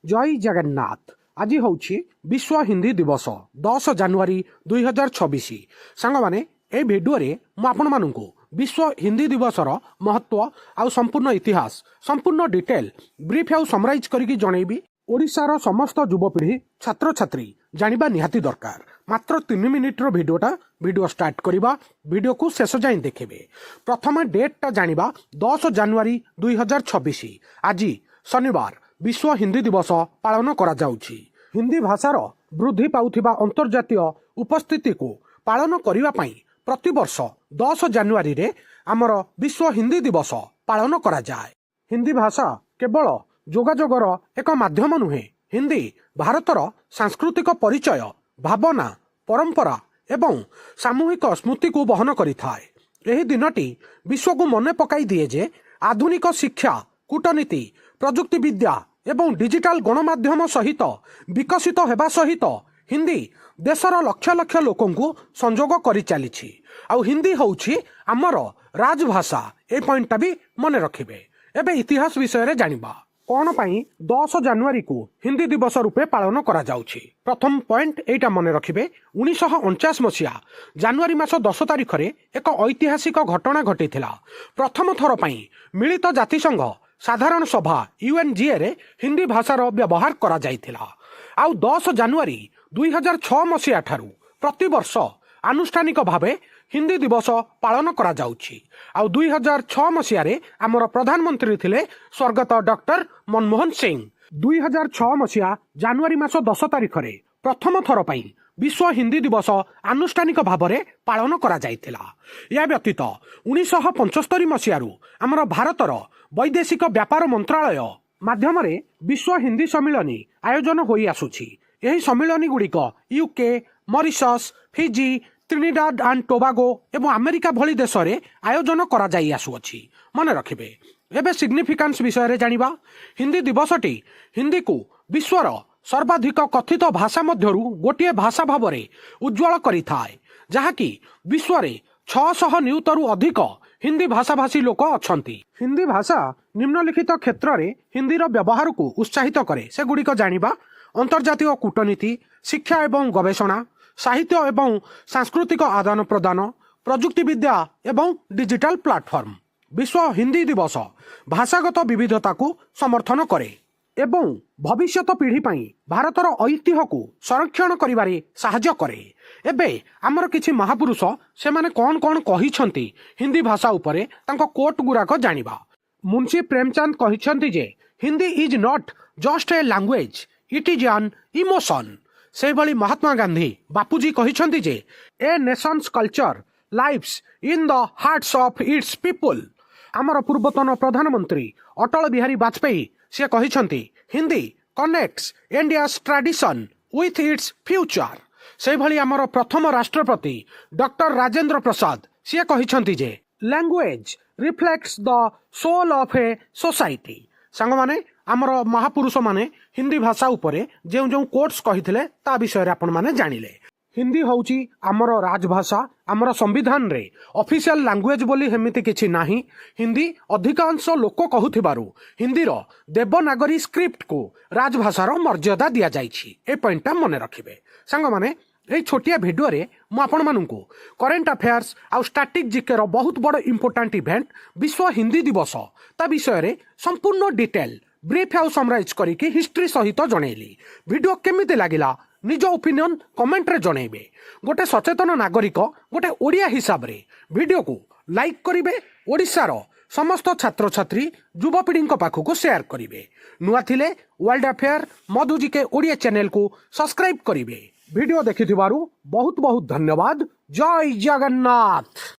जय जगन्नाथ। आज हूँ विश्व हिंदी दिवस 10 जानुआरी 2026। सांग मैंने ए भिडियो मुझे विश्व हिंदी दिवस महत्व आउ संपूर्ण इतिहास संपूर्ण डिटेल ब्रीफ आउ समराइज करके जनइबी। ओडिशार समस्त युवपीढ़ी छात्र छात्री जानिबा निहाती दरकार। मात्र 3 मिनिट्र भिडियो स्टार्ट करवा। भिडियो को शेष जाए देखिए। प्रथम डेटा जानिबा 10 जानुआरी 2026। आज शनिवार विश्व हिंदी दिवस पालन करा जाउछि। हिंदी भाषार वृद्धि पाउथिबा अंतर्जातीय उपस्थिति को पालन करिवा पई प्रतिवर्ष 10 जानुआरी रे आमर विश्व हिंदी दिवस पालन करा जाए। हिंदी भाषा केवल जोगाजोगर एक माध्यम नुहे। हिंदी भारतर सांस्कृतिक परिचय, भावना, परंपरा एवं सामूहिक स्मृति को बहन करिथाए। एही दिनटी विश्व को मने पकाई दिए जे आधुनिक शिक्षा, कूटनीति, प्रजुक्ति विद्या एवं डिजिटल गणमाध्यम सहित विकसित हेबा सहित हिंदी देशर लक्ष लक्ष लोकं को संजोग करि चलिछि। आउ हिंदी होउछि आमर राजभाषा। ए पॉइंटटा भी मने रखिबे। एबे इतिहास विषय रे जानिबा कौन पाई 10 जानुआरी को हिंदी दिवस रूपे पालन करा जाउछि। प्रथम पॉइंट एटा मने रखिबे। 1949 मसीहा जानुआरी मास 10 तारिख रे एक ऐतिहासिक घटना घटिथिला। प्रथम थर पाई मिलित जातिसंघ साधारण सभा UNGA रे हिंदी भाषार व्यवहार करा जाइथिला। आउ 10 जानुआरी 2006 मसीहा ठारू प्रतिवर्ष आनुष्ठानिक भावे हिंदी दिवस पालन करा जाउछि। आउ 2006 मसीहा रे आमर प्रधानमंत्री थिले स्वर्गत डॉक्टर मनमोहन सिंह। 2006 मसीहा जानुआरी मास 10 तारिख रे प्रथम थर पाई विश्व हिंदी दिवस आनुष्ठानिक भावरे पालन करा जाइथिला। या व्यतीत 1975 मसीहारू आमर भारतर वैदेशिक व्यापार मंत्रालय माध्यम विश्व हिंदी सम्मिलनी आयोजन होई आसुछि। एही सम्मिलनी गुड़िक UK, Mauritius, Fiji, त्रिनिडाद and Tobago एवं अमेरिका भली देश में आयोजन करा जाई आसुअछि। मने रखिबे। एबे सिग्निफिकेंस विषय रे जानिबा। हिंदी दिवसटी हिंदी को विश्वर सर्वाधिक कथित भाषा मध्यरु गोटे भाषा भावरे उज्ज्वल करिथाए, जहाँकि विश्व रे 600 नियुतरु अधिक हिंदी भाषाभाषी लोक अछंती। हिंदी भाषा निम्नलिखित क्षेत्र रे हिंदी रो व्यवहार को उत्साहित करे। से गुड़िक जानिबा। अंतर्जातीय कूटनीति, शिक्षा एवं गवेषणा, साहित्य एवं सांस्कृतिक आदान प्रदान, प्रजुक्ति विद्या एवं डिजिटल प्लाटफर्म। विश्व हिंदी दिवस भाषागत विविधता को समर्थन करे एवं भविष्यत पीढ़ी पाई भारतर ऐतिह्य को संरक्षण करिबारे साहाय्य करे। एबे आमर किछि महापुरुष से माने कौन कौन कहिछंती हिंदी भाषा उपरे तांको कोट गुराक जानिबा। मुंशी प्रेमचंद कहिछंती जे Hindi is not just a language, it is an emotion. से भली महात्मा गांधी बापूजी कहिछंती जे a nation's culture lives in the hearts of its people. आमर पूर्वतन प्रधानमंत्री अटल बिहारी वाजपेयी से कहिछंती Hindi connects India's tradition with its future. से भली आमर प्रथम राष्ट्रपति डॉक्टर राजेंद्र प्रसाद से कहिछंती जे language reflects the soul of a society. सांग माने आमर महापुरुष माने हिंदी भाषा उपरे जो जो कोट्स कहिथिले ता विषय रे आपण माने जानिले। हिंदी होउची आमर राजभाषा। आमर संविधान रे ऑफिशियल लैंग्वेज बोली हेमिति किछि नाही। हिंदी अधिकांश लोक कहूथिबारु हिंदीर देवनागरी स्क्रिप्ट को राजभाषार मर्यादा दिया जाइछि। ए पॉइंटटा मने रखिबे। सांग माने এই छोटिया भिडियो रे मु आपण माननकु करेंट अफेयर्स आ स्टैटिक जीके रो बहुत बड़ इंपोर्टेंट इवेंट विश्व हिंदी दिवस ता विषय रे संपूर्ण डिटेल ब्रीफ आउ समराइज करिके हिस्ट्री सहित जनैली। भिडियो केमिति लागिला निज ओपिनियन कमेंट रे जनैबे। गोटे सचेतन नागरिक गोटे ओडिया हिसाब रे भिडियो को लाइक करिवे। ओडिशार समस्त छात्र छात्री युवपीढ़ी पाखक शेयर करिवे। नुआ थिले वर्ल्ड अफेयर मधु जीके ओडिया चैनल को सब्सक्राइब करिवे। वीडियो देखिथिबारु बहुत बहुत धन्यवाद। जय जगन्नाथ।